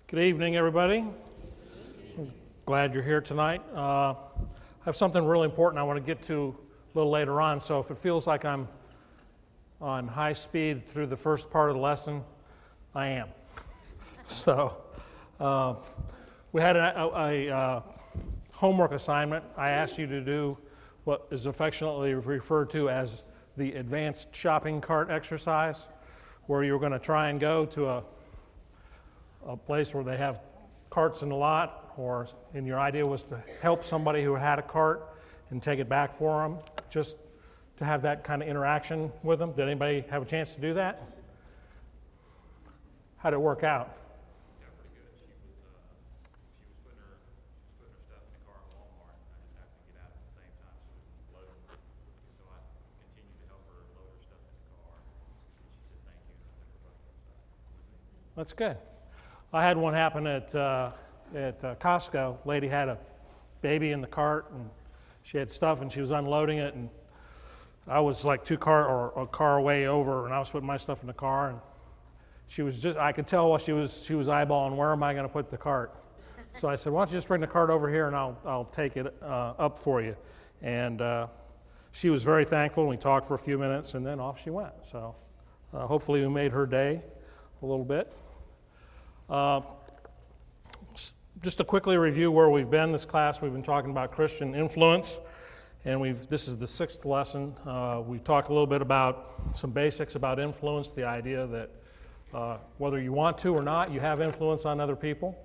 Good evening, everybody. Glad you're here tonight. I have something really important I want to get to a little later on, so if it feels like I'm on high speed through the first part of the lesson, I am. So, we had a homework assignment. I asked you to do what is affectionately referred to as the advanced shopping cart exercise, where you're going to try and go to a place where they have carts in the lot, and your idea was to help somebody who had a cart and take it back for them, just to have that kind of interaction with them. Did anybody have a chance to do that? How did it work out? Yeah, pretty good. She was putting her stuff in the car at Walmart. I just happened to get out at the same time. She was loading, so I continued to help her load her stuff in the car. And she said thank you, and I took her both outside. That's good. I had one happen at Costco. Lady had a baby in the cart, and she had stuff, and she was unloading it, and I was like a car away over, and I was putting my stuff in the car, and she was I could tell while she was eyeballing, where am I going to put the cart? So I said, why don't you just bring the cart over here, and I'll take it up for you. And she was very thankful, and we talked for a few minutes, and then off she went. So hopefully we made her day a little bit. Just to quickly review where we've been this class, we've been talking about Christian influence, and this is the sixth lesson. We've talked a little bit about some basics about influence, the idea that whether you want to or not, you have influence on other people,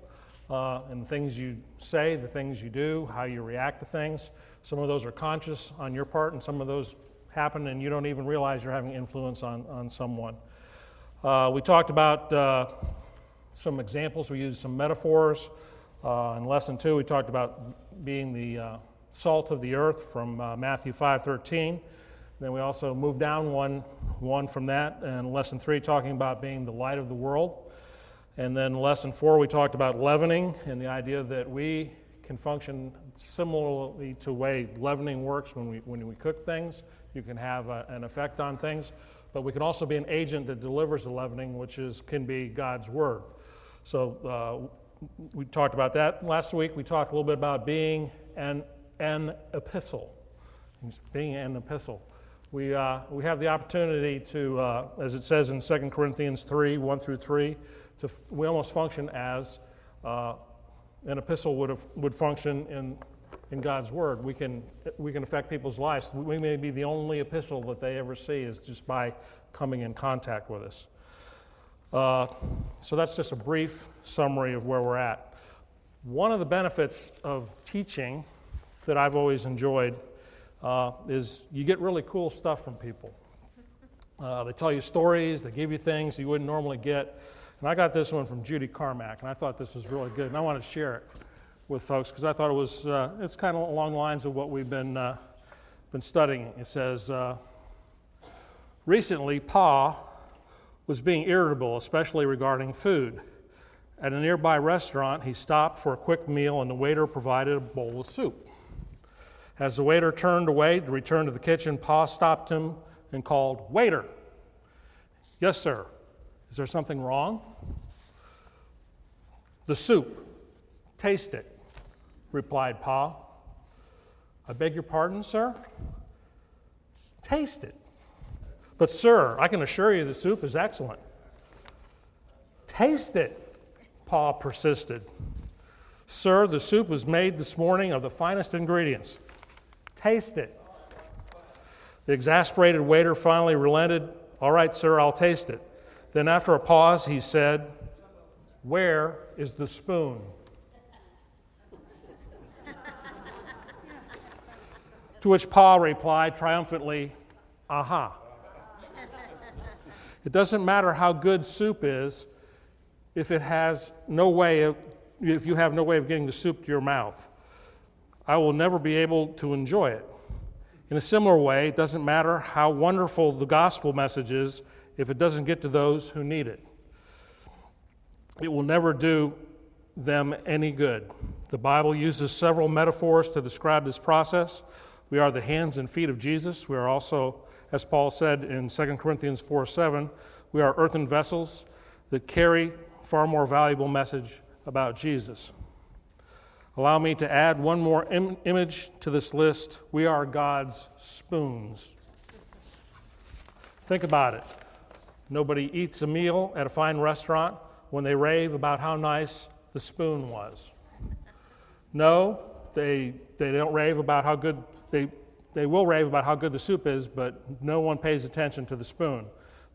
and the things you say, the things you do, how you react to things. Some of those are conscious on your part, and some of those happen and you don't even realize you're having influence on someone. We talked about some examples. We used some metaphors. In lesson 2, we talked about being the salt of the earth from Matthew 5:13. Then we also moved down one from that, and lesson 3 talking about being the light of the world. And then lesson 4, we talked about leavening and the idea that we can function similarly to the way leavening works when we cook things. You can have an effect on things, but we can also be an agent that delivers the leavening, which can be God's word. So we talked about that last week. We talked a little bit about being an epistle. Being an epistle. We have the opportunity to, as it says in 2 Corinthians 3, 1 through 3, we almost function as an epistle would function in God's word. We can affect people's lives. We may be the only epistle that they ever see is just by coming in contact with us. So that's just a brief summary of where we're at. One of the benefits of teaching that I've always enjoyed is you get really cool stuff from people. They tell you stories, they give you things you wouldn't normally get. And I got this one from Judy Carmack, and I thought this was really good, and I wanted to share it with folks because I thought it's kind of along the lines of what we've been studying. It says, recently, Pa was being irritable, especially regarding food. At a nearby restaurant, he stopped for a quick meal, and the waiter provided a bowl of soup. As the waiter turned away to return to the kitchen, Pa stopped him and called, "Waiter!" "Yes, sir. Is there something wrong?" "The soup. Taste it," replied Pa. "I beg your pardon, sir?" "Taste it." "But, sir, I can assure you the soup is excellent." "Taste it," Pa persisted. "Sir, the soup was made this morning of the finest ingredients." "Taste it." The exasperated waiter finally relented. "All right, sir, I'll taste it." Then after a pause, he said, "Where is the spoon?" To which Pa replied triumphantly, "Aha." It doesn't matter how good soup is if you have no way of getting the soup to your mouth. I will never be able to enjoy it. In a similar way, it doesn't matter how wonderful the gospel message is if it doesn't get to those who need it. It will never do them any good. The Bible uses several metaphors to describe this process. We are the hands and feet of Jesus. We are also, as Paul said in 2 Corinthians 4:7, we are earthen vessels that carry far more valuable message about Jesus. Allow me to add one more image to this list. We are God's spoons. Think about it. Nobody eats a meal at a fine restaurant when they rave about how nice the spoon was. No, they don't rave about how good, they will rave about how good the soup is, but no one pays attention to the spoon.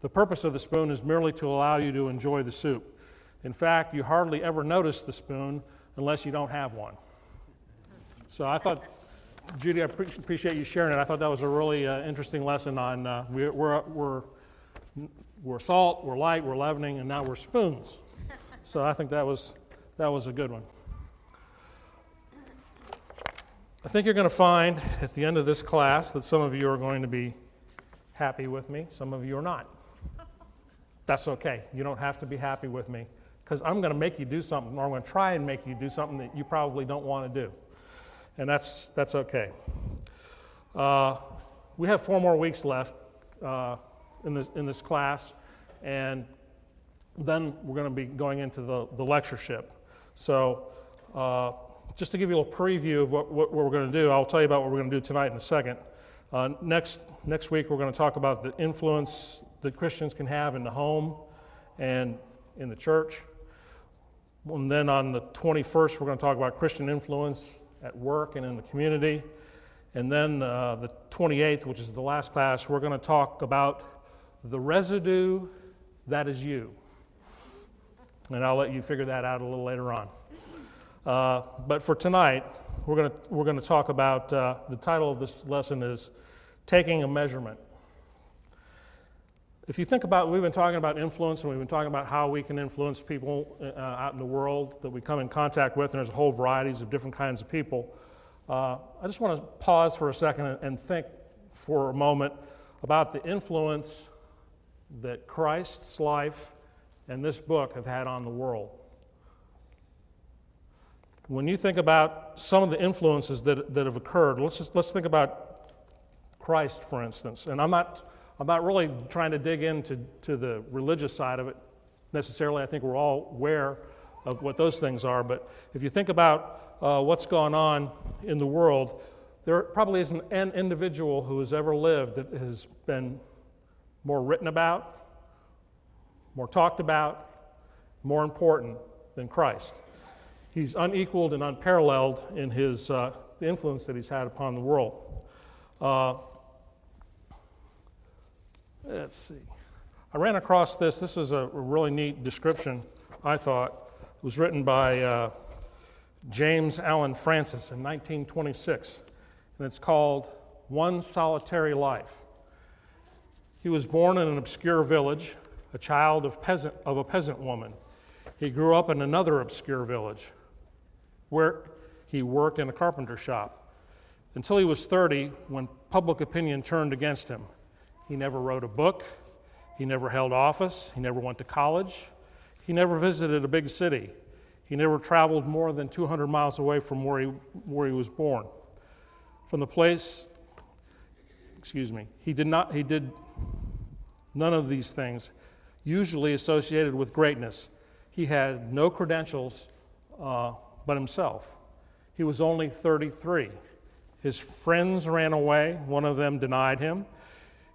The purpose of the spoon is merely to allow you to enjoy the soup. In fact, you hardly ever notice the spoon unless you don't have one. So I thought, Judy, I appreciate you sharing it. I thought that was a really interesting lesson on we're salt, we're light, we're leavening, and now we're spoons. So I think that was a good one. I think you're going to find at the end of this class that some of you are going to be happy with me, some of you are not. That's okay. You don't have to be happy with me, because I'm going to make you do something, or I'm going to try and make you do something that you probably don't want to do. And that's okay. We have 4 more weeks left in this class, and then we're going to be going into the lectureship. So just to give you a little preview of what we're going to do, I'll tell you about what we're going to do tonight in a second. Next week, we're going to talk about the influence that Christians can have in the home and in the church. And then on the 21st, we're going to talk about Christian influence at work and in the community. And then the 28th, which is the last class, we're going to talk about the residue that is you. And I'll let you figure that out a little later on. But for tonight, we're going to talk about, the title of this lesson is Taking a Measurement. If you think about, we've been talking about influence, and we've been talking about how we can influence people out in the world that we come in contact with, and there's a whole varieties of different kinds of people. I just want to pause for a second and think for a moment about the influence that Christ's life and this book have had on the world. When you think about some of the influences that have occurred, let's think about Christ, for instance. And I'm not really trying to dig into the religious side of it necessarily. I think we're all aware of what those things are. But if you think about what's gone on in the world, there probably isn't an individual who has ever lived that has been more written about, more talked about, more important than Christ. He's unequaled and unparalleled in his the influence that he's had upon the world. Let's see. I ran across this. This is a really neat description, I thought. It was written by James Allan Francis in 1926, and it's called One Solitary Life. He was born in an obscure village, a child of a peasant woman. He grew up in another obscure village, where he worked in a carpenter shop, until he was 30, when public opinion turned against him. He never wrote a book, he never held office, he never went to college, he never visited a big city, he never traveled more than 200 miles away from where he was born. From the place, he did none of these things, usually associated with greatness. He had no credentials but himself. He was only 33. His friends ran away. One of them denied him.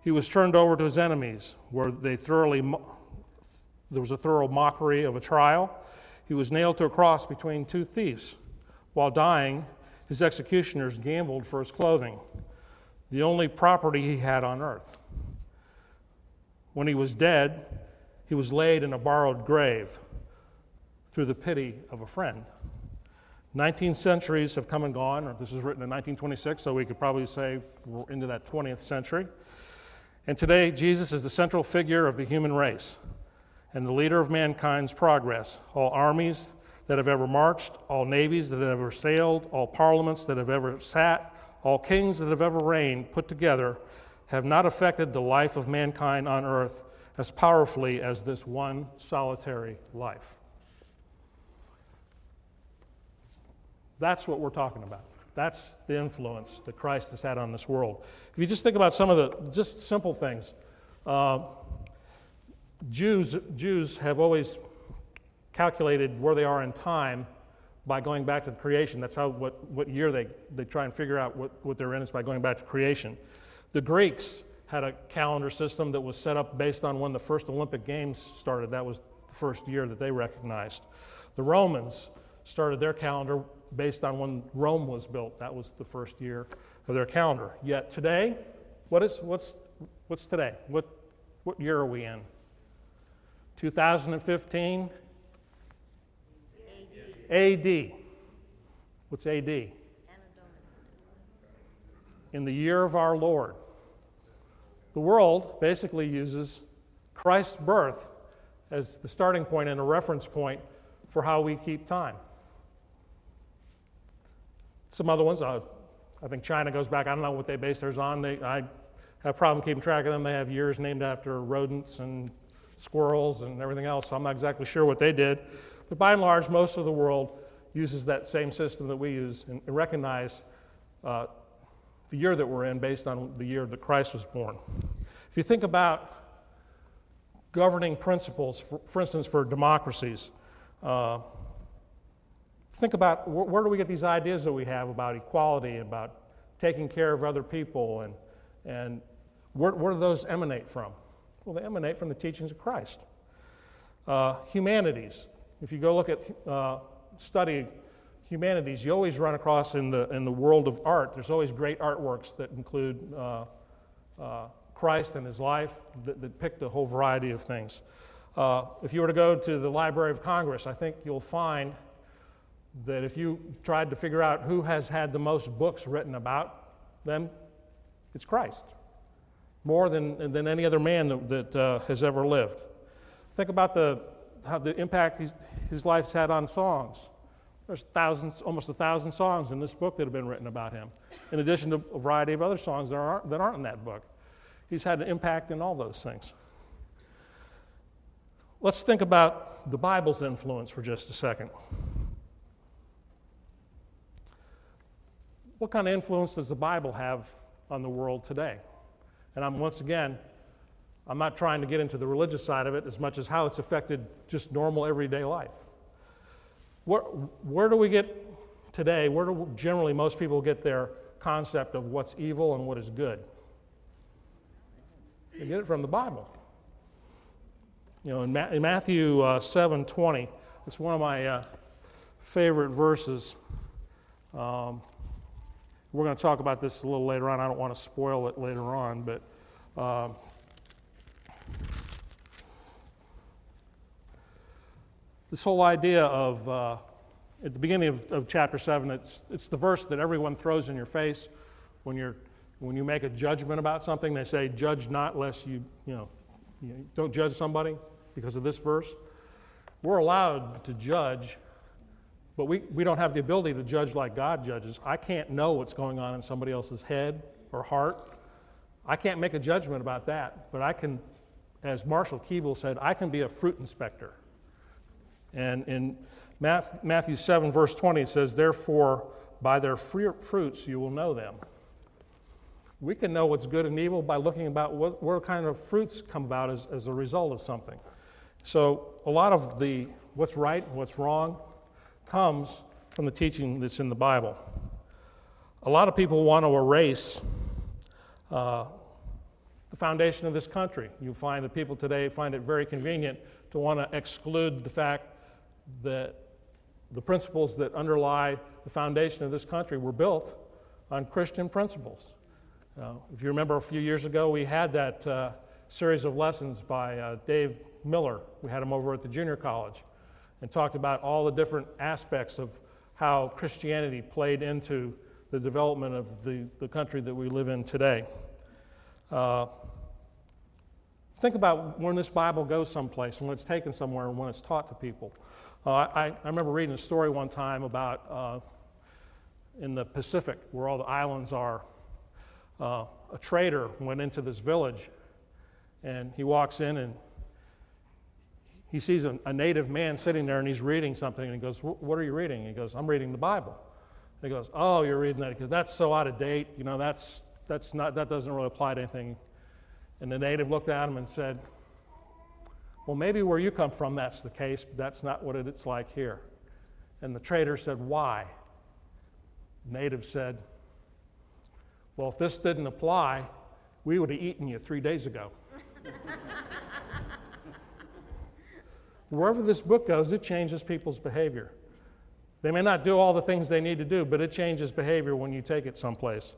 He was turned over to his enemies, where there was a thorough mockery of a trial. He was nailed to a cross between 2 thieves. While dying, his executioners gambled for his clothing, the only property he had on earth. When he was dead, he was laid in a borrowed grave through the pity of a friend. 19 centuries have come and gone. This was written in 1926, so we could probably say we're into that 20th century. And today, Jesus is the central figure of the human race and the leader of mankind's progress. All armies that have ever marched, all navies that have ever sailed, all parliaments that have ever sat, all kings that have ever reigned put together have not affected the life of mankind on earth as powerfully as this one solitary life. That's what we're talking about. That's the influence that Christ has had on this world. If you just think about some of the just simple things, Jews have always calculated where they are in time by going back to the creation. That's how what year they try and figure out what they're in is by going back to creation. The Greeks had a calendar system that was set up based on when the first Olympic Games started. That was the first year that they recognized. The Romans started their calendar based on when Rome was built. That was the first year of their calendar. Yet today, what's today? What year are we in? 2015? AD. What's AD? In the year of our Lord. The world basically uses Christ's birth as the starting point and a reference point for how we keep time. Some other ones, I think China goes back, I don't know what they base theirs on. I have a problem keeping track of them. They have years named after rodents and squirrels and everything else, so I'm not exactly sure what they did. But by and large, most of the world uses that same system that we use and recognize the year that we're in based on the year that Christ was born. If you think about governing principles, for instance, for democracies, think about where do we get these ideas that we have about equality, about taking care of other people, and where do those emanate from? Well, they emanate from the teachings of Christ. Humanities. If you go look at study humanities, you always run across in the world of art, there's always great artworks that include Christ and his life that depict a whole variety of things. If you were to go to the Library of Congress, I think you'll find that if you tried to figure out who has had the most books written about them, it's Christ, more than any other man that has ever lived. Think about how the impact his life's had on songs. There's almost 1,000 songs in this book that have been written about him, in addition to a variety of other songs that aren't in that book. He's had an impact in all those things. Let's think about the Bible's influence for just a second. What kind of influence does the Bible have on the world today? And I'm not trying to get into the religious side of it as much as how it's affected just normal everyday life. Where do we get today, where do generally most people get their concept of what's evil and what is good? They get it from the Bible. In Matthew 7:20, it's one of my favorite verses. We're going to talk about this a little later on. I don't want to spoil it later on, but this whole idea of, at the beginning of chapter 7, it's the verse that everyone throws in your face when you make a judgment about something. They say, judge not lest you don't judge somebody because of this verse. We're allowed to judge, but we don't have the ability to judge like God judges. I can't know what's going on in somebody else's head or heart. I can't make a judgment about that, but I can, as Marshall Keeble said, I can be a fruit inspector. And in Matthew 7, verse 20, it says, therefore, by their fruits you will know them. We can know what's good and evil by looking about what kind of fruits come about as a result of something. So a lot of what's right and what's wrong comes from the teaching that's in the Bible. A lot of people want to erase the foundation of this country. You find that people today find it very convenient to want to exclude the fact that the principles that underlie the foundation of this country were built on Christian principles. If you remember a few years ago, we had that series of lessons by Dave Miller. We had him over at the junior college and talked about all the different aspects of how Christianity played into the development of the country that we live in today. Think about when this Bible goes someplace and when it's taken somewhere and when it's taught to people. I remember reading a story one time about in the Pacific, where all the islands are, a trader went into this village, and he walks in and he sees a native man sitting there, and he's reading something, and he goes, what are you reading? And he goes, I'm reading the Bible. And he goes, oh, you're reading that? He goes, that's so out of date, that doesn't really apply to anything. And the native looked at him and said, Well, maybe where you come from that's the case, but that's not what it's like here. And the trader said, why? The native said, well, if this didn't apply, we would have eaten you 3 days ago. Wherever this book goes, it changes people's behavior. They may not do all the things they need to do, but it changes behavior when you take it someplace.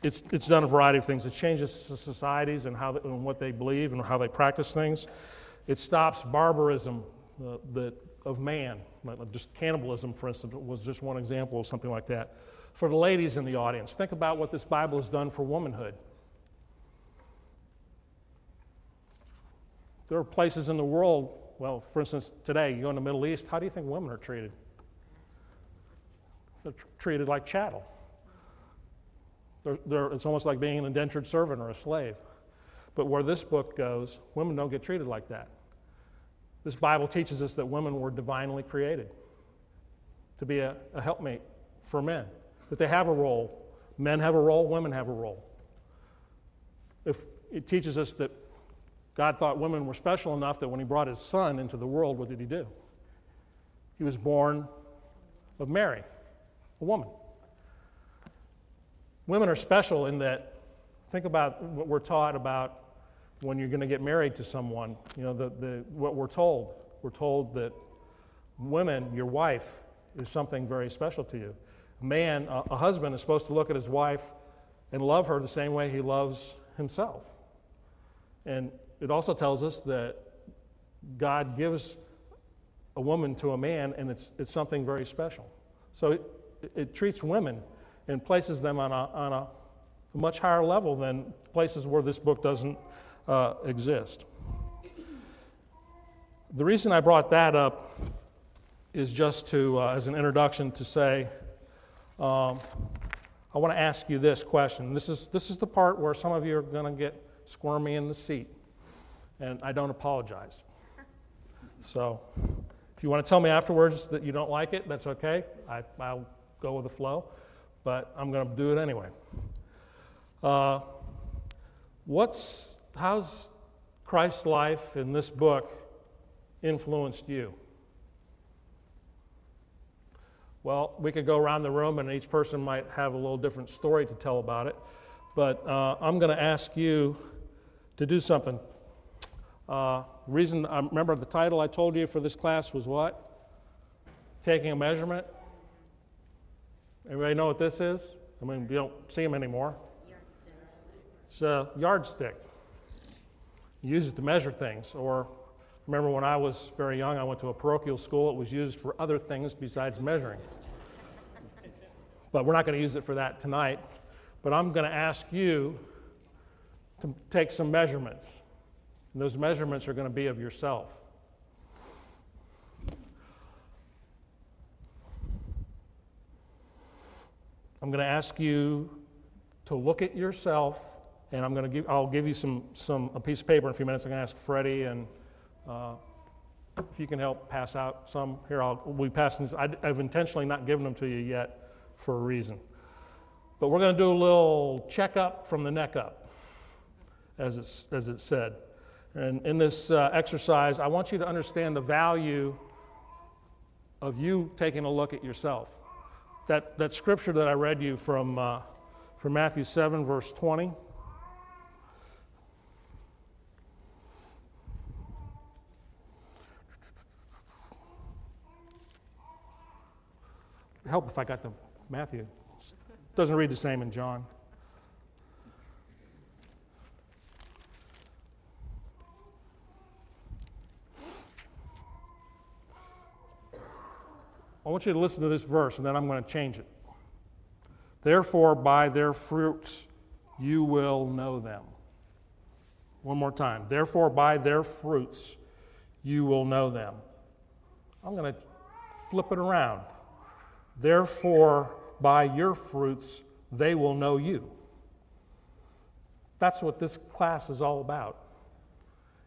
It's done a variety of things. It changes societies and and what they believe and how they practice things. It stops barbarism of man. Just cannibalism, for instance, was just one example of something like that. For the ladies in the audience, think about what this Bible has done for womanhood. There are places in the world, well, for instance, today, you go in the Middle East, how do you think women are treated? They're treated like chattel. It's almost like being an indentured servant or a slave. But where this book goes, women don't get treated like that. This Bible teaches us that women were divinely created to be a helpmate for men, that they have a role. Men have a role, women have a role. It teaches us that God thought women were special enough that when he brought his son into the world, what did he do? He was born of Mary, a woman. Women are special in that, think about what we're taught about when you're going to get married to someone. You know, what we're told. We're told that women, your wife, is something very special to you. A man, a husband, is supposed to look at his wife and love her the same way he loves himself. And it also tells us that God gives a woman to a man, and it's something very special. So it treats women and places them on a much higher level than places where this book doesn't exist. The reason I brought that up is just to, as an introduction, to say, I want to ask you this question. This is the part where some of you are going to get squirmy in the seat, and I don't apologize. So if you want to tell me afterwards that you don't like it, that's okay. I'll go with the flow, but I'm going to do it anyway. How's Christ's life in this book influenced you? Well, we could go around the room and each person might have a little different story to tell about it, but I'm going to ask you to do something. Reason I remember the title I told you for this class was what? Taking a measurement. Everybody know what this is? I mean, you don't see them anymore. It's a yardstick. You use it to measure things. Or remember when I was very young, I went to a parochial school. It was used for other things besides measuring. But we're not going to use it for that tonight. But I'm going to ask you to take some measurements. And those measurements are going to be of yourself. I'm going to ask you to look at yourself, and I'll give you a piece of paper in a few minutes. I'm going to ask Freddie, and if you can help pass out some. Here, we'll be passing this. I've intentionally not given them to you yet for a reason. But we're going to do a little checkup from the neck up, as it said. And in this exercise, I want you to understand the value of you taking a look at yourself. That scripture that I read you from Matthew 7, verse 20. Help if I got the Matthew. It doesn't read the same in John. I want you to listen to this verse, and then I'm going to change it. Therefore, by their fruits you will know them. One more time. Therefore, by their fruits you will know them. I'm going to flip it around. Therefore, by your fruits they will know you. That's what this class is all about.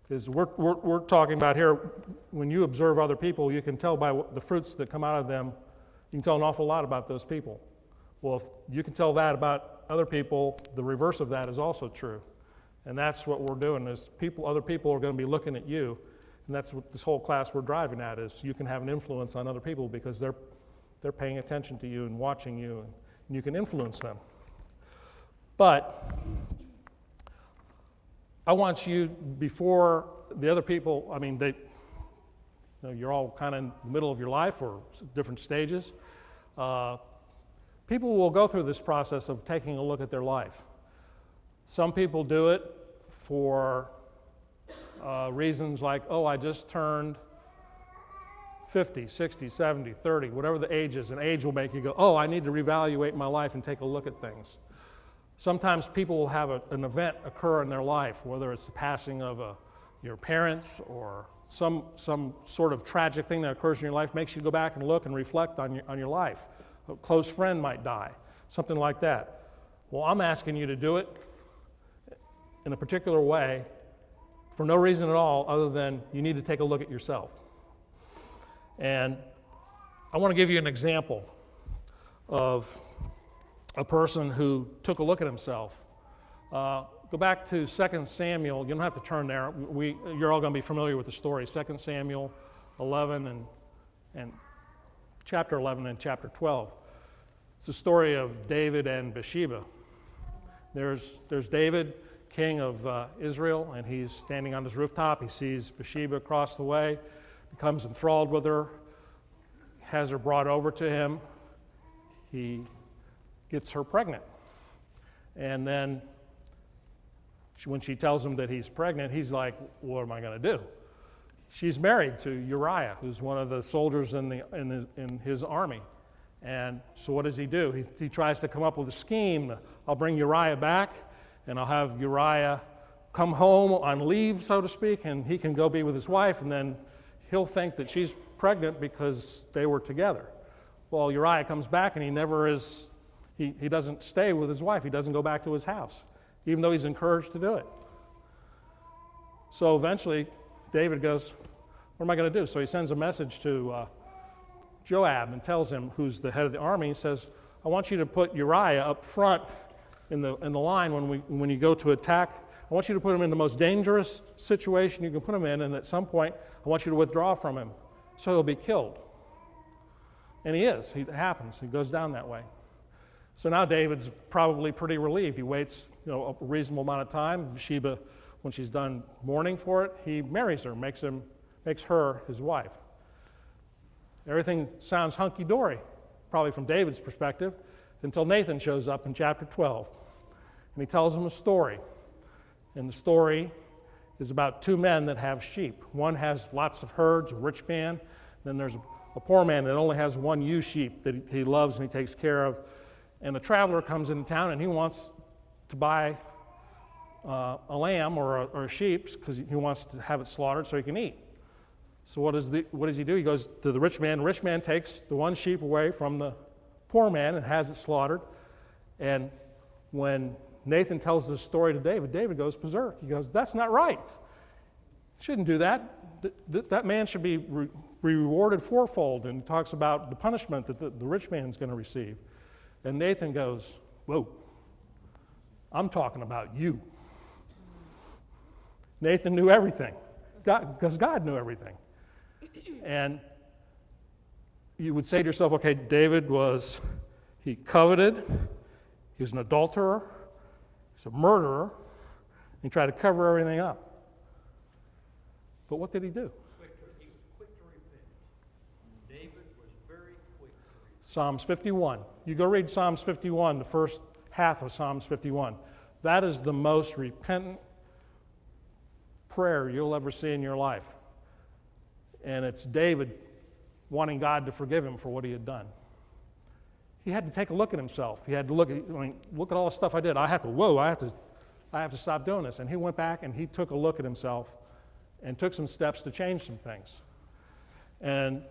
Because we're talking about here, when you observe other people, you can tell by the fruits that come out of them, you can tell an awful lot about those people. Well, if you can tell that about other people, the reverse of that is also true. And that's what we're doing is other people are going to be looking at you. And that's what this whole class we're driving at is you can have an influence on other people because they're paying attention to you and watching you, and you can influence them. But I want you, before the other people, I mean, you're all kind of in the middle of your life or different stages. People will go through this process of taking a look at their life. Some people do it for reasons like, oh, I just turned 50, 60, 70, 30, whatever the age is. An age will make you go, oh, I need to reevaluate my life and take a look at things. Sometimes people will have an event occur in their life, whether it's the passing of your parents or some sort of tragic thing that occurs in your life makes you go back and look and reflect on your life. A close friend might die, something like that. Well, I'm asking you to do it in a particular way for no reason at all other than you need to take a look at yourself. And I want to give you an example of a person who took a look at himself. Go back to 2 Samuel. You don't have to turn there. You're all going to be familiar with the story. 2 Samuel 11 and chapter 11 and chapter 12. It's the story of David and Bathsheba. There's David, king of Israel, and he's standing on his rooftop. He sees Bathsheba across the way, becomes enthralled with her, has her brought over to him. He gets her pregnant. And then when she tells him that he's pregnant, he's like, what am I going to do? She's married to Uriah, who's one of the soldiers in his army. And so what does he do? He tries to come up with a scheme. I'll bring Uriah back, and I'll have Uriah come home on leave, so to speak, and he can go be with his wife, and then he'll think that she's pregnant because they were together. Well, Uriah comes back, and he never is, he doesn't stay with his wife. He doesn't go back to his house, even though he's encouraged to do it. So eventually, David goes, what am I going to do? So he sends a message to Joab and tells him, who's the head of the army, he says, I want you to put Uriah up front in the line when you go to attack. I want you to put him in the most dangerous situation you can put him in, and at some point, I want you to withdraw from him so he'll be killed. And he is. It happens. He goes down that way. So now David's probably pretty relieved. He waits a reasonable amount of time. Sheba, when she's done mourning for it, he marries her, makes her his wife. Everything sounds hunky-dory, probably from David's perspective, until Nathan shows up in chapter 12. And he tells him a story. And the story is about two men that have sheep. One has lots of herds, a rich man. Then there's a poor man that only has one ewe sheep that he loves and he takes care of. And a traveler comes into town and he wants to buy a lamb or a sheep because he wants to have it slaughtered so he can eat. So what does he do? He goes to the rich man. The rich man takes the one sheep away from the poor man and has it slaughtered. And when Nathan tells this story to David, David goes berserk. He goes, that's not right. Shouldn't do that. That man should be rewarded fourfold, and talks about the punishment that the rich man's going to receive. And Nathan goes, whoa, I'm talking about you. Nathan knew everything, because God knew everything. And you would say to yourself, okay, David he coveted, he was an adulterer, he was a murderer, and he tried to cover everything up. But what did he do? He was quick to repent. David was very quick to repent. Psalms 51. You go read Psalms 51, the first half of Psalms 51. That is the most repentant prayer you'll ever see in your life. And it's David wanting God to forgive him for what he had done. He had to take a look at himself. He had to look at all the stuff I did. I have to stop doing this. And he went back and he took a look at himself and took some steps to change some things. And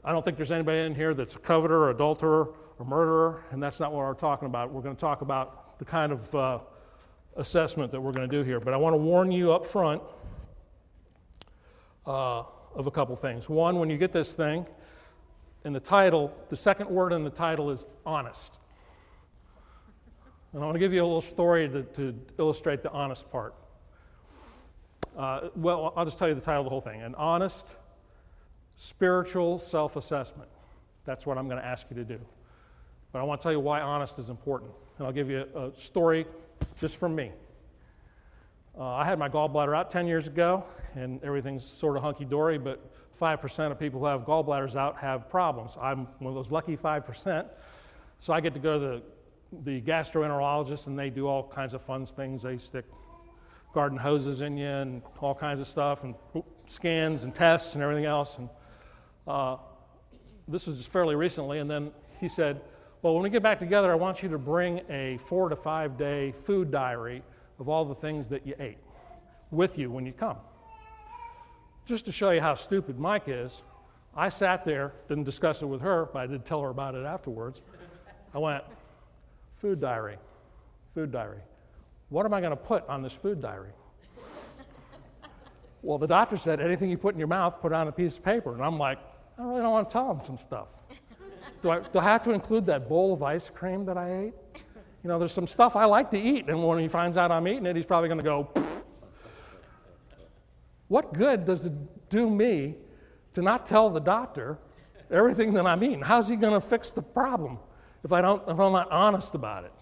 I don't think there's anybody in here that's a coveter or adulterer or murderer, and that's not what we're talking about. We're going to talk about the kind of assessment that we're going to do here. But I want to warn you up front of a couple things. One, when you get this thing, in the title, the second word in the title is honest. And I want to give you a little story to illustrate the honest part. Well, I'll just tell you the title of the whole thing. An honest spiritual self-assessment. That's what I'm going to ask you to do. But I want to tell you why honest is important. And I'll give you a story just from me. I had my gallbladder out 10 years ago, and everything's sort of hunky-dory, but 5% of people who have gallbladders out have problems. I'm one of those lucky 5%. So I get to go to the gastroenterologist, and they do all kinds of fun things. They stick garden hoses in you and all kinds of stuff, and scans and tests and everything else. And this was just fairly recently. And then he said, well, when we get back together, I want you to bring a 4 to 5 day food diary of all the things that you ate with you when you come. Just to show you how stupid Mike is, I sat there, didn't discuss it with her, but I did tell her about it afterwards. I went, food diary. What am I going to put on this food diary? Well, the doctor said, anything you put in your mouth, put on a piece of paper. And I'm like, I really don't want to tell him some stuff. Do I have to include that bowl of ice cream that I ate? You know, there's some stuff I like to eat, and when he finds out I'm eating it, he's probably going to go, pfft. What good does it do me to not tell the doctor everything that I'm eating? How's he going to fix the problem if I'm not honest about it?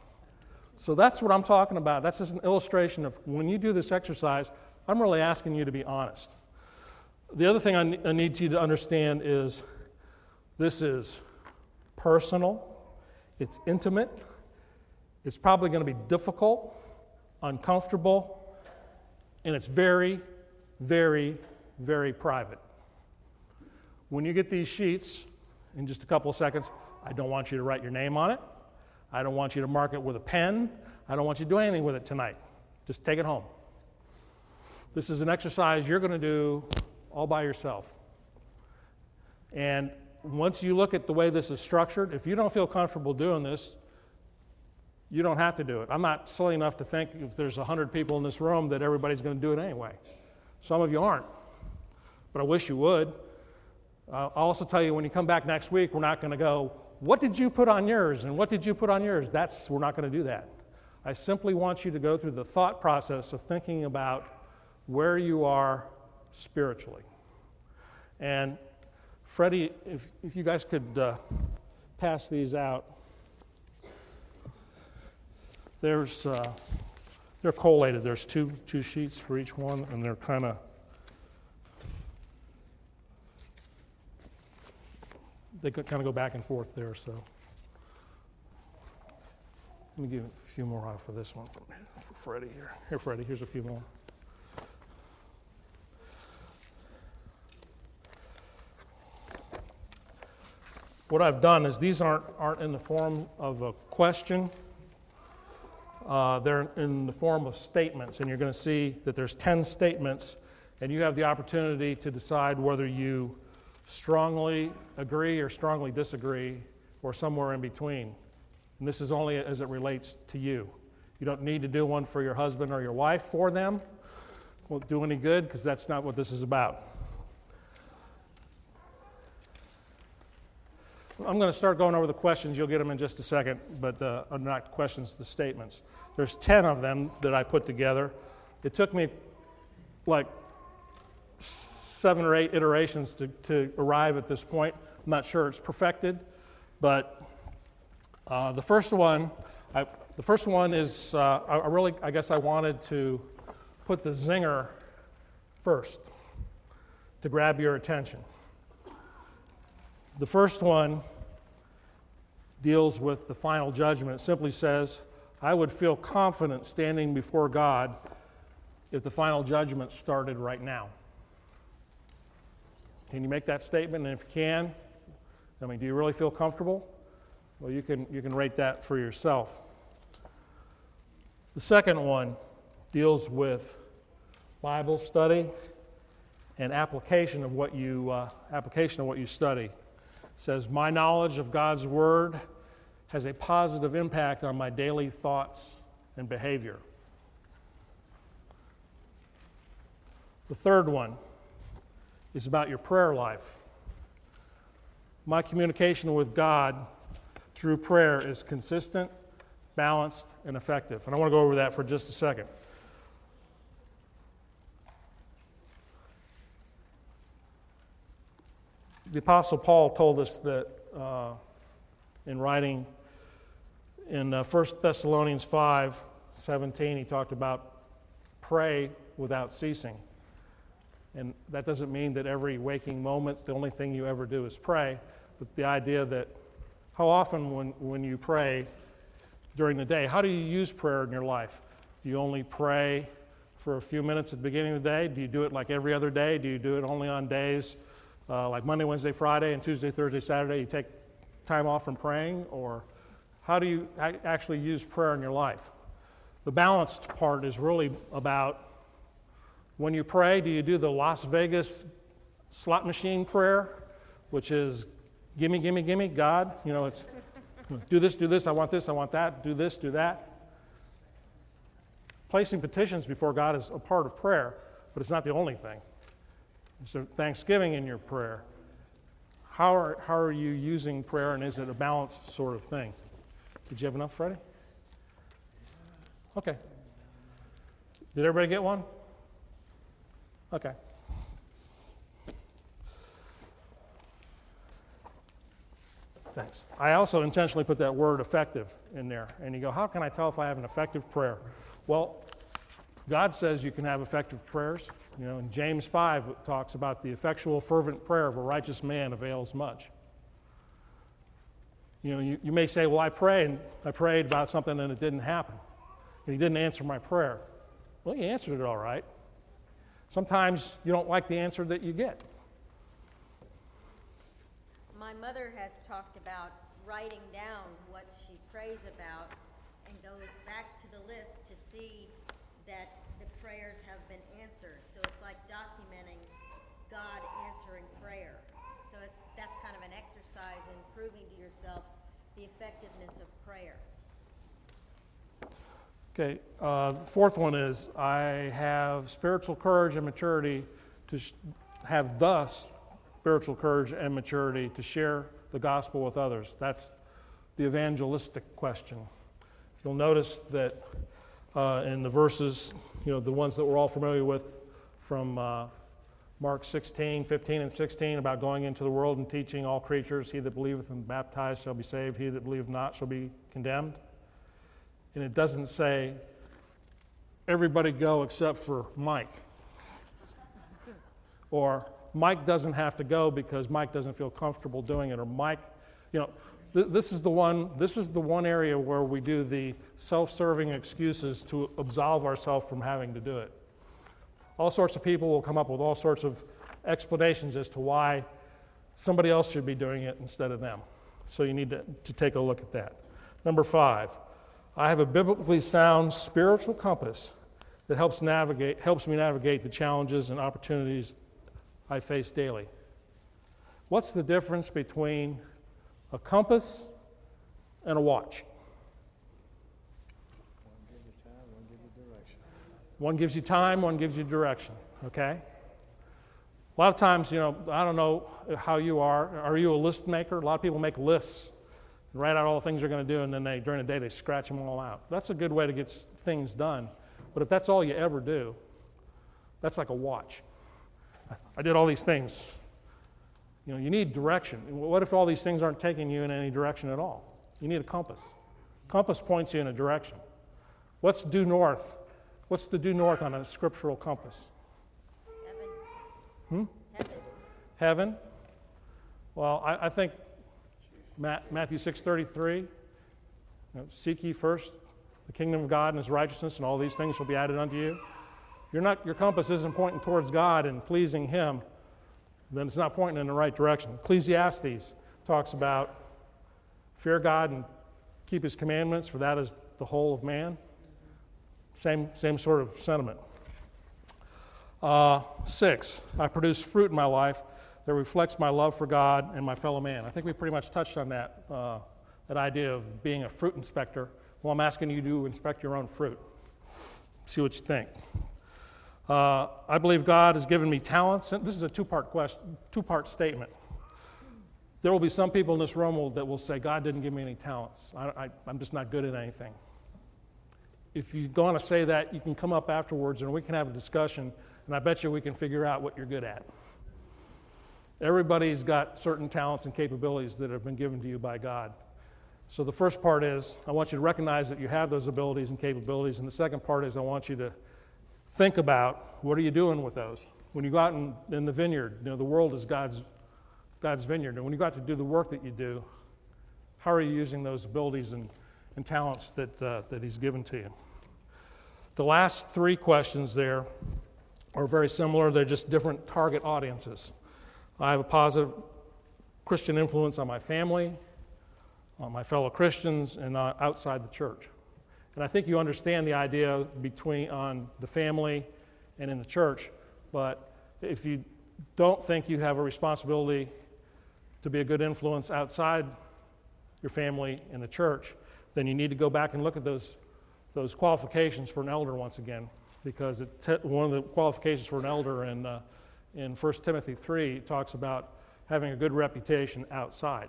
So that's what I'm talking about. That's just an illustration of when you do this exercise, I'm really asking you to be honest. The other thing I need you to understand is this is personal, it's intimate, it's probably going to be difficult, uncomfortable, and it's very, very, very private. When you get these sheets, in just a couple of seconds, I don't want you to write your name on it. I don't want you to mark it with a pen. I don't want you to do anything with it tonight. Just take it home. This is an exercise you're going to do all by yourself. And once you look at the way this is structured, if you don't feel comfortable doing this, you don't have to do it. I'm not silly enough to think if there's 100 people in this room that everybody's going to do it anyway. Some of you aren't, but I wish you would. I'll also tell you when you come back next week, we're not going to go, what did you put on yours and what did you put on yours? We're not going to do that. I simply want you to go through the thought process of thinking about where you are spiritually. And Freddie, if you guys could pass these out. They're collated. There's two sheets for each one, and they're kind of, they kind of go back and forth there. So let me give a few more out for this one for Freddie here. Here, Freddie, here's a few more. What I've done is these aren't in the form of a question. They're in the form of statements, and you're going to see that there's 10 statements, and you have the opportunity to decide whether you strongly agree or strongly disagree or somewhere in between. And this is only as it relates to you. You don't need to do one for your husband or your wife for them. Won't do any good because that's not what this is about. I'm going to start going over the questions. You'll get them in just a second, but not questions, the statements. There's 10 of them that I put together. It took me like 7 or 8 iterations to arrive at this point. I'm not sure it's perfected, but the first one is I guess I wanted to put the zinger first to grab your attention. The first one deals with the final judgment. It simply says, I would feel confident standing before God if the final judgment started right now. Can you make that statement? And if you can, do you really feel comfortable? Well, you can rate that for yourself. The second one deals with Bible study and application of what you study. It says, my knowledge of God's Word has a positive impact on my daily thoughts and behavior. The third one is about your prayer life. My communication with God through prayer is consistent, balanced, and effective. And I want to go over that for just a second. The Apostle Paul told us that in writing in 1 Thessalonians 5:17, he talked about pray without ceasing. And that doesn't mean that every waking moment, the only thing you ever do is pray, but the idea that how often when you pray during the day, how do you use prayer in your life? Do you only pray for a few minutes at the beginning of the day? Do you do it like every other day? Do you do it only on days like Monday, Wednesday, Friday, and Tuesday, Thursday, Saturday? You take time off from praying? Or how do you actually use prayer in your life? The balanced part is really about when you pray, do you do the Las Vegas slot machine prayer, which is gimme, gimme, gimme, God? You know, it's do this, I want that, do this, do that. Placing petitions before God is a part of prayer, but it's not the only thing. So thanksgiving in your prayer. How are you using prayer, and is it a balanced sort of thing? Did you have enough, Freddie? Okay. Did everybody get one? Okay. Thanks. I also intentionally put that word effective in there. And you go, how can I tell if I have an effective prayer? Well, God says you can have effective prayers. You know, in James 5, it talks about the effectual, fervent prayer of a righteous man avails much. You know, you may say, well, I prayed about something and it didn't happen. And he didn't answer my prayer. Well, he answered it all right. Sometimes you don't like the answer that you get. My mother has talked about writing down what she prays about and goes back to the list to see that the prayers have been answered. So it's like documenting God answering prayer. So that's kind of an exercise in proving to yourself the effectiveness of prayer. Okay, the fourth one is I have spiritual courage and maturity to have thus spiritual courage and maturity to share the gospel with others. That's the evangelistic question. You'll notice that in the verses, you know, the ones that we're all familiar with from Mark 16, 15, and 16 about going into the world and teaching all creatures, he that believeth and baptized shall be saved, he that believeth not shall be condemned. And it doesn't say, everybody go except for Mike. Or Mike doesn't have to go because Mike doesn't feel comfortable doing it. Or Mike, you know, this is the one area where we do the self-serving excuses to absolve ourselves from having to do it. All sorts of people will come up with all sorts of explanations as to why somebody else should be doing it instead of them. So you need to take a look at that. Number 5. I have a biblically sound spiritual compass that helps me navigate the challenges and opportunities I face daily. What's the difference between a compass and a watch? One gives you time, one gives you direction, okay? A lot of times, you know, I don't know how you are. Are you a list maker? A lot of people make lists. Write out all the things they're going to do, and then during the day they scratch them all out. That's a good way to get things done. But if that's all you ever do, that's like a watch. I did all these things. You know, you need direction. What if all these things aren't taking you in any direction at all? You need a compass. Compass points you in a direction. What's due north? What's the due north on a scriptural compass? Heaven. Heaven? Well, I think Matthew 6:33, seek ye first the kingdom of God and his righteousness, and all these things shall be added unto you. If your compass isn't pointing towards God and pleasing him, then it's not pointing in the right direction. Ecclesiastes talks about fear God and keep his commandments, for that is the whole of man. Same sort of sentiment. 6, I produce fruit in my life that reflects my love for God and my fellow man. I think we pretty much touched on that idea of being a fruit inspector. Well, I'm asking you to inspect your own fruit. See what you think. I believe God has given me talents. And this is a two-part statement. There will be some people in this room that will say, God didn't give me any talents. I'm just not good at anything. if you want to say that, you can come up afterwards and we can have a discussion, and I bet you we can figure out what you're good at. Everybody's got certain talents and capabilities that have been given to you by God. So the first part is, I want you to recognize that you have those abilities and capabilities, and the second part is I want you to think about, what are you doing with those? When you go out in the vineyard, the world is God's vineyard, and when you go out to do the work that you do, how are you using those abilities and talents that He's given to you? The last three questions there are very similar. They're just different target audiences. I have a positive Christian influence on my family, on my fellow Christians, and outside the church. And I think you understand the idea on the family and in the church, but if you don't think you have a responsibility to be a good influence outside your family and the church, then you need to go back and look at those qualifications for an elder once again, because one of the qualifications for an elder in 1 Timothy 3 talks about having a good reputation outside.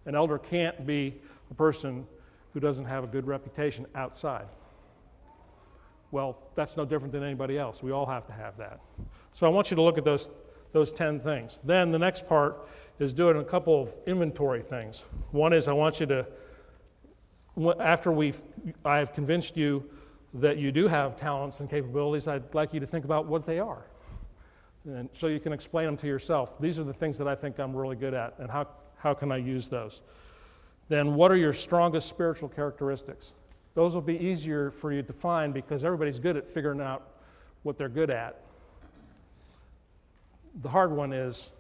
An elder can't be a person who doesn't have a good reputation outside. Well, that's no different than anybody else. We all have to have that. So I want you to look at those 10 things. Then the next part is doing a couple of inventory things. One is I want you to, after I have convinced you that you do have talents and capabilities, I'd like you to think about what they are. And so you can explain them to yourself. These are the things that I think I'm really good at, and how can I use those? Then what are your strongest spiritual characteristics? Those will be easier for you to find because everybody's good at figuring out what they're good at. The hard one is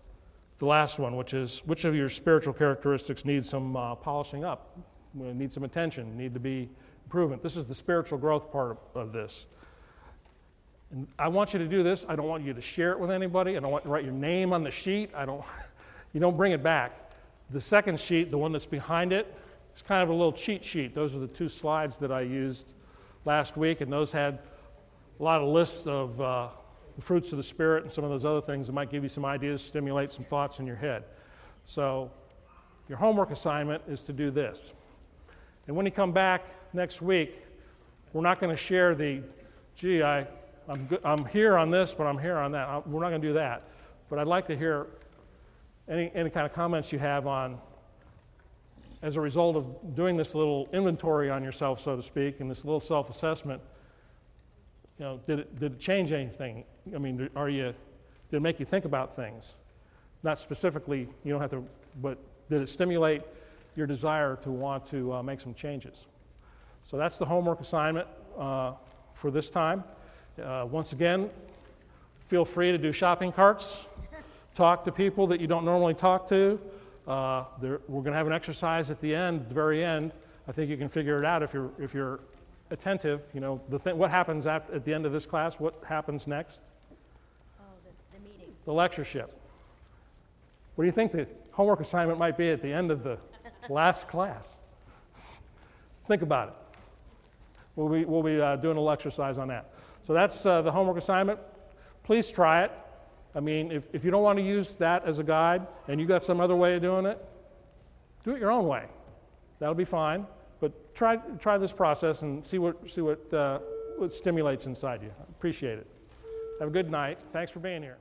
the last one, which is which of your spiritual characteristics needs some polishing up, need some attention, need to be improvement. This is the spiritual growth part of this. And I want you to do this. I don't want you to share it with anybody. I don't want you to write your name on the sheet. You don't bring it back. The second sheet, the one that's behind it, is kind of a little cheat sheet. Those are the 2 slides that I used last week, and those had a lot of lists of the fruits of the Spirit and some of those other things that might give you some ideas, stimulate some thoughts in your head. So your homework assignment is to do this. And when you come back next week, we're not going to share I'm here on this, but I'm here on that. We're not going to do that. But I'd like to hear any kind of comments you have on, as a result of doing this little inventory on yourself, so to speak, and this little self-assessment, did it change anything? I mean, did it make you think about things? Not specifically, you don't have to, but did it stimulate your desire to want to make some changes? So that's the homework assignment for this time. Once again, feel free to do shopping carts. Talk to people that you don't normally talk to. We're going to have an exercise at the very end. I think you can figure it out if you're attentive. What happens at the end of this class? What happens next? Oh, the meeting. The lectureship. What do you think the homework assignment might be at the end of the last class? Think about it. We'll be doing a little exercise on that. So that's the homework assignment. Please try it. I mean, if you don't want to use that as a guide and you got some other way of doing it, do it your own way. That'll be fine. But try this process and see what stimulates inside you. I appreciate it. Have a good night. Thanks for being here.